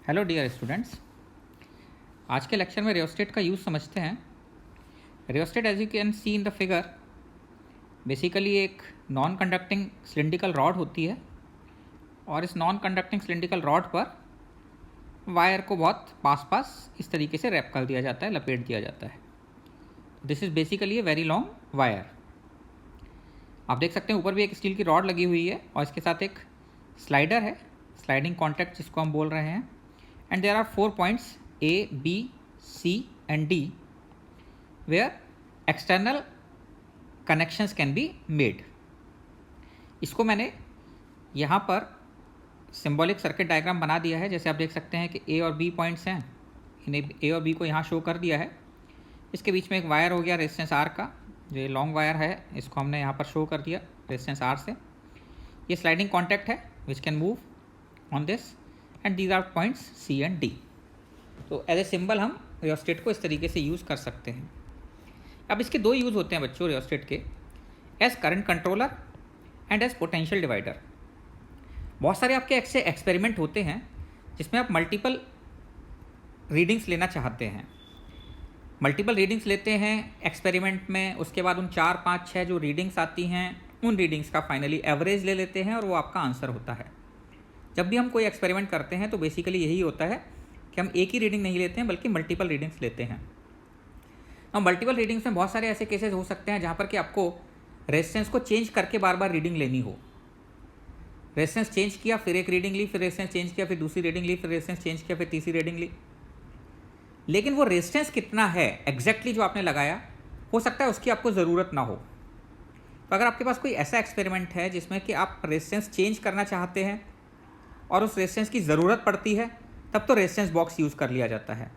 Hello dear students, आज के lecture में रियोस्टेट का यूज़ समझते हैं। Rheostat as you can see in the figure basically एक नॉन कंडक्टिंग सिलिंड्रिकल रॉड होती है और इस नॉन कंडक्टिंग सिलिंड्रिकल रॉड पर वायर को बहुत पास इस तरीके से रैप कर दिया जाता है, लपेट दिया जाता है। This is basically a very long wire. आप देख सकते हैं ऊपर भी एक स्टील की रॉड लगी हुई है और इसके साथ एक स्लाइडर है, स्लाइडिंग कॉन्टैक्ट जिसको हम बोल रहे हैं। And there are 4 points A, B, C and D where external connections can be made. इसको मैंने यहाँ पर सिंबॉलिक सर्किट डायग्राम बना दिया है। जैसे आप देख सकते हैं कि A और B पॉइंट्स हैं, इन्हें A और B को यहाँ शो कर दिया है। इसके बीच में एक वायर हो गया रेजिस्टेंस R का, जो ये लॉन्ग वायर है इसको हमने यहाँ पर शो कर दिया रेजिस्टेंस R से। ये स्लाइडिंग कॉन्टैक्ट है which can move on this end these are points C and D. तो एज ए सिंबल हम रियोस्टेट को इस तरीके से यूज़ कर सकते हैं। अब इसके दो यूज़ होते हैं बच्चों रियोस्टेट के, as current controller and as potential divider. बहुत सारे आपके ऐसे एक्सपेरिमेंट होते हैं जिसमें आप मल्टीपल रीडिंग्स लेना चाहते हैं। मल्टीपल रीडिंग्स लेते हैं एक्सपेरिमेंट में, उसके बाद उन 4, 5, 6 जो रीडिंग्स आती हैं उन रीडिंग्स का फाइनली एवरेज ले लेते हैं और वो आपका आंसर होता है। जब भी हम कोई एक्सपेरिमेंट करते हैं तो बेसिकली यही होता है कि हम एक ही रीडिंग नहीं लेते हैं बल्कि मल्टीपल रीडिंग्स लेते हैं। और मल्टीपल रीडिंग्स में बहुत सारे ऐसे केसेस हो सकते हैं जहाँ पर कि आपको रेजिस्टेंस को चेंज करके बार बार रीडिंग लेनी हो। रेजिस्टेंस चेंज किया, फिर एक रीडिंग ली, फिर रेजिस्टेंस चेंज किया, फिर दूसरी रीडिंग ली, फिर रेजिस्टेंस चेंज किया, फिर तीसरी रीडिंग ली। लेकिन वो रेजिस्टेंस कितना है एग्जैक्टली जो आपने लगाया, हो सकता है उसकी आपको ज़रूरत ना हो। तो अगर आपके पास कोई ऐसा एक्सपेरिमेंट है जिसमें कि आप रेजिस्टेंस चेंज करना चाहते हैं और उस रेजिस्टेंस की ज़रूरत पड़ती है, तब तो रेजिस्टेंस बॉक्स यूज़ कर लिया जाता है।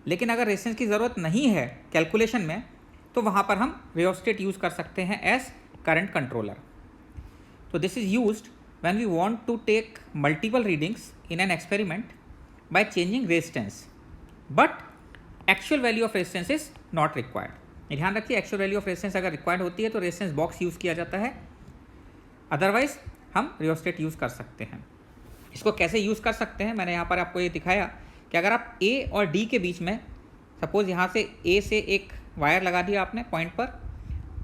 लेकिन अगर रेजिस्टेंस की ज़रूरत नहीं है कैलकुलेशन में, तो वहाँ पर हम रियोस्टेट यूज़ कर सकते हैं एज करंट कंट्रोलर। तो this is used when we want to take multiple readings in an experiment by changing resistance, but actual value of resistance is not required. ध्यान रखिए, एक्चुअल वैल्यू ऑफ रेजिस्टेंस अगर required होती है तो resistance box use किया जाता है, otherwise हम रियोस्टेट यूज़ कर सकते हैं। इसको कैसे यूज़ कर सकते हैं, मैंने यहाँ पर आपको ये दिखाया कि अगर आप A और D के बीच में, सपोज़ यहाँ से A से एक वायर लगा दिया आपने पॉइंट पर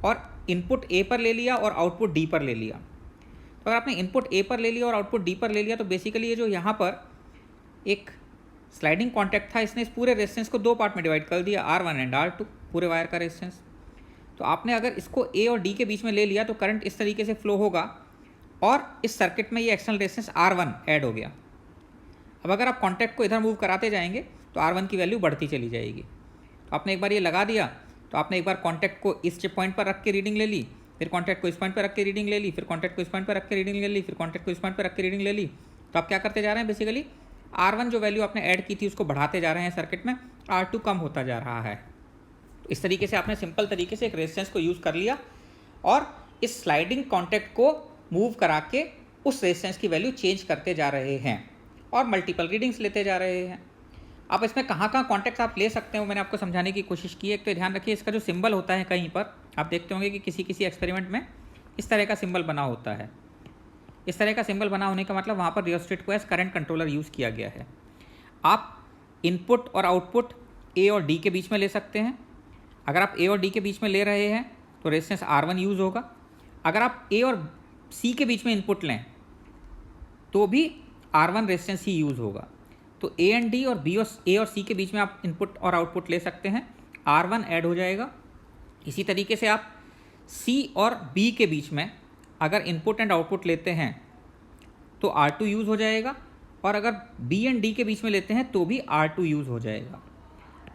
और इनपुट A पर ले लिया और आउटपुट D पर ले लिया। तो अगर आपने इनपुट A पर ले लिया और आउटपुट D पर ले लिया तो बेसिकली ये जो यहाँ पर एक स्लाइडिंग कॉन्टैक्ट था, इसने इस पूरे रेजिस्टेंस को 2 पार्ट में डिवाइड कर दिया, R1 एंड R2, पूरे वायर का रेजिस्टेंस। तो आपने अगर इसको A और D के बीच में ले लिया तो करंट इस तरीके से फ्लो होगा और इस सर्किट में ये एक्सटर्नल रेजिस्टेंस R1 ऐड हो गया। अब अगर आप कॉन्टैक्ट को इधर मूव कराते जाएंगे तो R1 की वैल्यू बढ़ती चली जाएगी। तो आपने एक बार ये लगा दिया, तो आपने एक बार कॉन्टैक्ट को इस पॉइंट पर रख के रीडिंग ले ली, फिर कॉन्टैक्ट को इस पॉइंट पर रख के रीडिंग ले ली, फिर कॉन्टैक्ट को इस पॉइंट पर रख के रीडिंग ले ली, फिर कॉन्टैक्ट को इस पॉइंट पर रख के रीडिंग ले ली। तो आप क्या करते जा रहे हैं, बेसिकली R1 जो वैल्यू आपने ऐड की थी उसको बढ़ाते जा रहे हैं सर्किट में, R2 कम होता जा रहा है। तो इस तरीके से आपने सिंपल तरीके से एक रेजिस्टेंस को यूज़ कर लिया और इस स्लाइडिंग कॉन्टैक्ट को मूव करा के उस रेजिस्टेंस की वैल्यू चेंज करते जा रहे हैं और मल्टीपल रीडिंग्स लेते जा रहे हैं। आप इसमें कहाँ कॉन्टैक्ट आप ले सकते हो, मैंने आपको समझाने की कोशिश की है। एक तो ध्यान रखिए, इसका जो सिंबल होता है कहीं पर आप देखते होंगे कि किसी एक्सपेरिमेंट में इस तरह का सिंबल बना होता है। इस तरह का सिंबल बना होने का मतलब वहाँ पर रियोस्टेट को एज करंट कंट्रोलर यूज़ किया गया है। आप इनपुट और आउटपुट A और D के बीच में ले सकते हैं। अगर आप A और D के बीच में ले रहे हैं तो रेजिस्टेंस R1 यूज़ होगा। अगर आप A और C के बीच में इनपुट लें तो भी R1 रेजिस्टेंस ही यूज़ होगा। तो A एंड D और A और C के बीच में आप इनपुट और आउटपुट ले सकते हैं, R1 ऐड हो जाएगा। इसी तरीके से आप C और B के बीच में अगर इनपुट एंड आउटपुट लेते हैं तो R2 यूज़ हो जाएगा, और अगर B एंड D के बीच में लेते हैं तो भी R2 यूज़ हो जाएगा।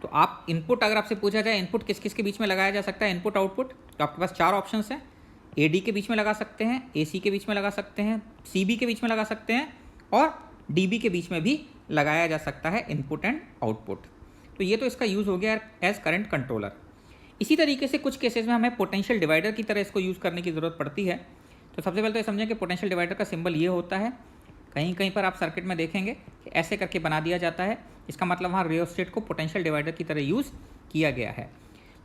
तो आप इनपुट, अगर आपसे पूछा जाए इनपुट किस किस के बीच में लगाया जा सकता है, इनपुट आउटपुट, तो आपके पास 4 ऑप्शंस हैं। AD के बीच में लगा सकते हैं, AC के बीच में लगा सकते हैं, CB के बीच में लगा सकते हैं और DB के बीच में भी लगाया जा सकता है इनपुट एंड आउटपुट। तो ये तो इसका यूज़ हो गया एज करंट कंट्रोलर। इसी तरीके से कुछ केसेस में हमें पोटेंशियल डिवाइडर की तरह इसको यूज़ करने की ज़रूरत पड़ती है। तो सबसे पहले तो ये समझें कि पोटेंशियल डिवाइडर का सिंबल ये होता है। कहीं कहीं पर आप सर्किट में देखेंगे कि ऐसे करके बना दिया जाता है, इसका मतलब वहाँ रियोस्टेट को पोटेंशियल डिवाइडर की तरह यूज़ किया गया है।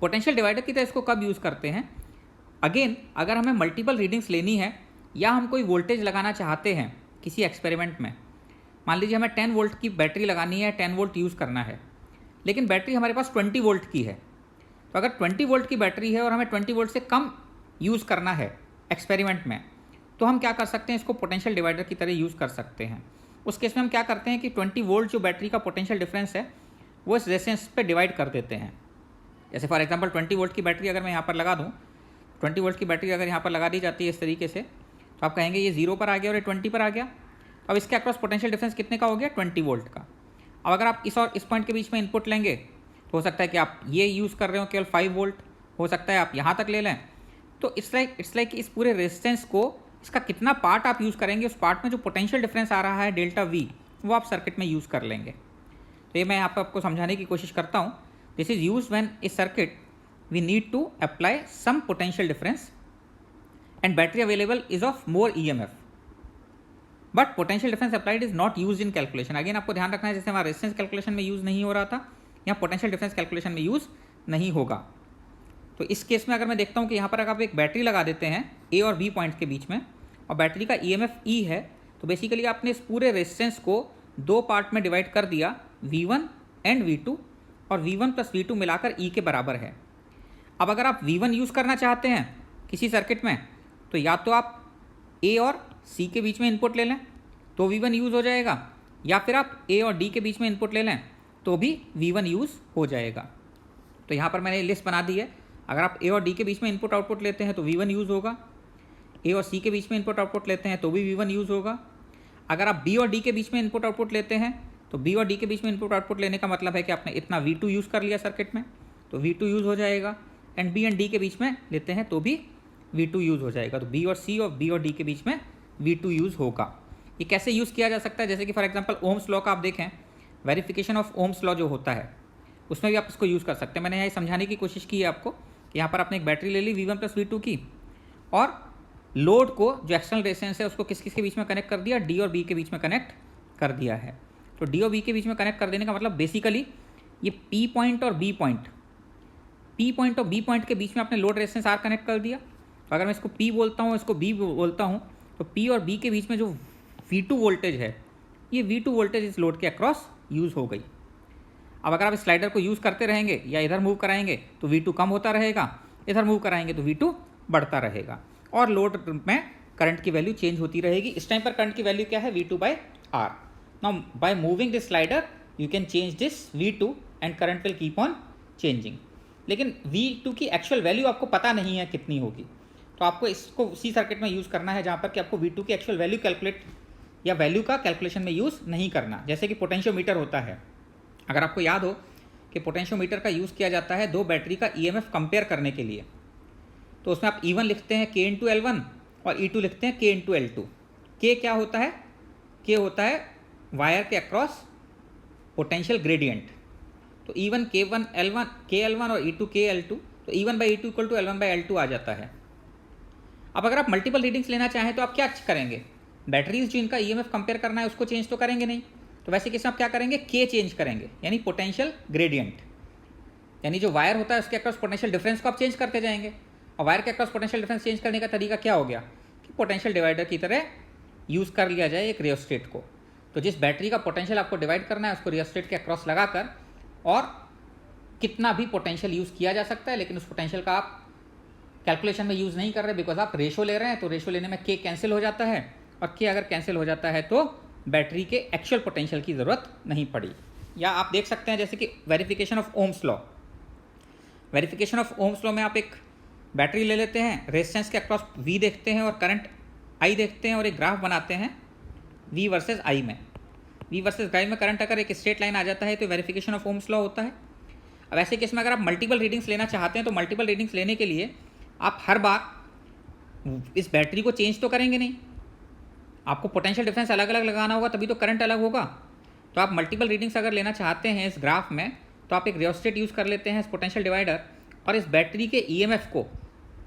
पोटेंशियल डिवाइडर की तरह इसको कब यूज़ करते हैं, अगेन अगर हमें मल्टीपल रीडिंग्स लेनी है या हम कोई वोल्टेज लगाना चाहते हैं किसी एक्सपेरिमेंट में, मान लीजिए हमें 10 वोल्ट की बैटरी लगानी है, 10 वोल्ट यूज़ करना है, लेकिन बैटरी हमारे पास 20 वोल्ट की है। तो अगर 20 वोल्ट की बैटरी है और हमें 20 वोल्ट से कम यूज़ करना है एक्सपेरिमेंट में, तो हम क्या कर सकते हैं, इसको पोटेंशियल डिवाइडर की तरह यूज़ कर सकते हैं। उस केस में हम क्या करते हैं कि 20 वोल्ट जो बैटरी का पोटेंशियल डिफरेंस है वो इस रेजिस्टेंस पे डिवाइड कर देते हैं। जैसे फॉर एग्जांपल 20 वोल्ट की बैटरी अगर मैं यहाँ पर लगा दूँ, 20 वोल्ट की बैटरी अगर यहाँ पर लगा दी जाती है इस तरीके से, तो आप कहेंगे ये 0 पर आ गया और ये 20 पर आ गया। अब इसके अक्रॉस पोटेंशियल डिफरेंस कितने का हो गया, 20 वोल्ट का। अब अगर आप इस और इस पॉइंट के बीच में इनपुट लेंगे तो हो सकता है कि आप ये यूज़ कर रहे हो केवल 5 वोल्ट, हो सकता है आप यहाँ तक ले लें। तो इट्स लाइक इस पूरे रेजिस्टेंस को, इसका कितना पार्ट आप यूज़ करेंगे, उस पार्ट में जो पोटेंशियल डिफरेंस आ रहा है डेल्टा वी, वो आप सर्किट में यूज़ कर लेंगे। तो ये मैं यहाँ पर आपको समझाने की कोशिश करता हूँ। This is use when a circuit we need to apply some potential difference and battery available is of more EMF, but potential difference applied is not use in calculation. Again आपको ध्यान रखना है, जैसे हमारा रेजिस्टेंस कैलकुलेशन में use नहीं हो रहा था, यहाँ पोटेंशियल डिफरेंस कैलकुलेशन में यूज़ नहीं होगा। तो इस केस में अगर मैं देखता हूँ कि यहाँ पर अगर आप एक बैटरी लगा देते हैं A और B पॉइंट्स के बीच में और बैटरी का EMF E है, तो बेसिकली आपने इस पूरे रेजिस्टेंस को 2 पार्ट में डिवाइड कर दिया, V1 एंड V2, और V1 प्लस V2 मिलाकर E के बराबर है। अब अगर आप V1 यूज़ करना चाहते हैं किसी सर्किट में, तो या तो आप A और C के बीच में इनपुट ले लें तो V1 यूज़ हो जाएगा, या फिर आप A और D के बीच में इनपुट ले लें तो भी V1 यूज़ हो जाएगा। तो यहाँ पर मैंने लिस्ट बना दी है। अगर आप A और D के बीच में इनपुट आउटपुट लेते हैं तो V1 यूज़ होगा, A और C के बीच में इनपुट आउटपुट लेते हैं तो भी V1 यूज़ होगा। अगर आप B और D के बीच में इनपुट आउटपुट लेते हैं तो B और D के बीच में इनपुट आउटपुट लेने का मतलब है कि आपने इतना V2 यूज़ कर लिया सर्किट में, तो V2 यूज़ हो जाएगा। एंड B एंड D के बीच में लेते हैं तो भी V2 यूज़ हो जाएगा। तो B और C और B और D के बीच में V2 यूज़ होगा। ये कैसे यूज़ किया जा सकता है, जैसे कि फॉर एग्जांपल ओम्स लॉ का आप देखें, वेरिफिकेशन ऑफ ओम्स लॉ जो होता है उसमें भी आप इसको यूज़ कर सकते हैं। मैंने यहाँ समझाने की कोशिश की है आपको कि यहाँ पर आपने एक बैटरी ले ली V1 प्लस V2 की, और लोड को जो एक्सटर्नल रेजिस्टेंस है उसको किस किस के बीच में कनेक्ट कर दिया, D और B के बीच में कनेक्ट कर दिया है। तो D और B के बीच में कनेक्ट कर देने का मतलब बेसिकली ये P पॉइंट और B पॉइंट, P पॉइंट और B पॉइंट के बीच में आपने लोड रेजिस्टेंस R कनेक्ट कर दिया। तो अगर मैं इसको P बोलता हूँ, इसको B बोलता हूँ, तो P और B के बीच में जो V2 वोल्टेज है, ये V2 वोल्टेज इस लोड के अक्रॉस यूज़ हो गई। अब अगर आप इस स्लाइडर को यूज़ करते रहेंगे या इधर मूव कराएंगे तो V2 कम होता रहेगा, इधर मूव कराएंगे तो V2 बढ़ता रहेगा, और लोड में करंट की वैल्यू चेंज होती रहेगी। इस टाइम पर करंट की वैल्यू क्या है, V2/R। Now by moving this slider you can change this V2 and current will keep on changing. लेकिन V2 की एक्चुअल वैल्यू आपको पता नहीं है कितनी होगी, तो आपको इसको उसी सर्किट में यूज़ करना है जहाँ पर कि आपको V2 की एक्चुअल वैल्यू कैलकुलेट या वैल्यू का कैलकुलेशन में यूज़ नहीं करना। जैसे कि पोटेंशियोमीटर होता है, अगर आपको याद हो कि पोटेंशियोमीटर का यूज़ किया जाता है 2 बैटरी का EMF कंपेयर करने के लिए, तो उसमें आप E1 लिखते हैं K इंटू L1 और E2 लिखते हैं K इंटू L2। K क्या होता है, K होता है वायर के अक्रॉस पोटेंशियल ग्रेडियंट। तो E1 K1 L1 KL1 और E2 KL2, तो E1/E2 इक्वल टू L1/L2 आ जाता है। अब अगर आप मल्टीपल रीडिंग्स लेना चाहें तो आप क्या करेंगे, बैटरीज जो इनका EMF कंपेयर करना है उसको चेंज तो करेंगे नहीं, तो वैसे केस में आप क्या करेंगे, K चेंज करेंगे, यानी पोटेंशियल ग्रेडियंट, यानी जो वायर होता है उसके अक्रॉस पोटेंशियल डिफरेंस को आप चेंज करते जाएंगे। और वायर के अक्रॉस पोटेंशियल डिफरेंस चेंज करने का तरीका क्या हो गया कि पोटेंशियल डिवाइडर की तरह यूज़ कर लिया जाए एक रियोस्टेट को। तो जिस बैटरी का पोटेंशियल आपको डिवाइड करना है उसको रियोस्टेट के अक्रॉस लगाकर, और कितना भी पोटेंशियल यूज़ किया जा सकता है, लेकिन उस पोटेंशियल का आप कैलकुलेशन में यूज़ नहीं कर रहे बिकॉज आप रेशो ले रहे हैं। तो रेशो लेने में K कैंसिल हो जाता है, और K अगर कैंसिल हो जाता है तो बैटरी के एक्चुअल पोटेंशियल की ज़रूरत नहीं पड़ी। या आप देख सकते हैं जैसे कि verification of Ohm's law, verification of Ohm's law में आप एक बैटरी ले लेते हैं, रेजिस्टेंस के अक्रॉस V देखते हैं और करंट I देखते हैं, और एक ग्राफ बनाते हैं V वर्सेस I में। V वर्सेस I में करंट अगर एक स्ट्रेट लाइन आ जाता है तो वेरिफिकेशन ऑफ ओम्स लॉ होता है। अब ऐसे केस में अगर आप मल्टीपल रीडिंग्स लेना चाहते हैं तो मल्टीपल रीडिंग्स लेने के लिए आप हर बार इस बैटरी को चेंज तो करेंगे नहीं, आपको पोटेंशियल डिफरेंस अलग अलग लगाना होगा, तभी तो करंट अलग होगा। तो आप मल्टीपल रीडिंग्स अगर लेना चाहते हैं इस ग्राफ में, तो आप एक रियोस्टेट यूज़ कर लेते हैं इस पोटेंशियल डिवाइडर, और इस बैटरी के EMF को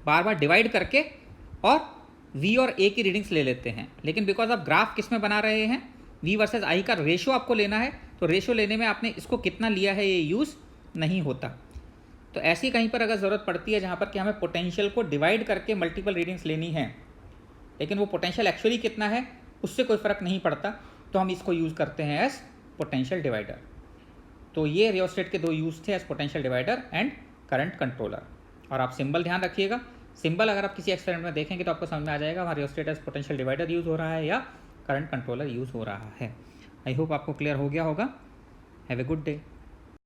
बार बार डिवाइड करके और V और A की रीडिंग्स ले लेते हैं। लेकिन बिकॉज आप ग्राफ किस में बना रहे हैं, V वर्सेस I का रेशो आपको लेना है, तो रेशो लेने में आपने इसको कितना लिया है ये यूज़ नहीं होता। तो ऐसी कहीं पर अगर ज़रूरत पड़ती है जहाँ पर कि हमें पोटेंशियल को डिवाइड करके मल्टीपल रीडिंग्स लेनी है, लेकिन वो पोटेंशियल एक्चुअली कितना है उससे कोई फ़र्क नहीं पड़ता, तो हम इसको यूज़ करते हैं एज पोटेंशियल डिवाइडर। तो ये रियोस्टेट के दो यूज़ थे, as potential divider and current controller. और आप सिंबल ध्यान रखिएगा, सिंबल अगर आप किसी एक्सपेरिमेंट में देखेंगे तो आपको समझ में आ जाएगा वहाँ rheostat as potential divider use हो रहा है या करंट कंट्रोलर यूज़ हो रहा है। आई होप आपको क्लियर हो गया होगा। Have a good day.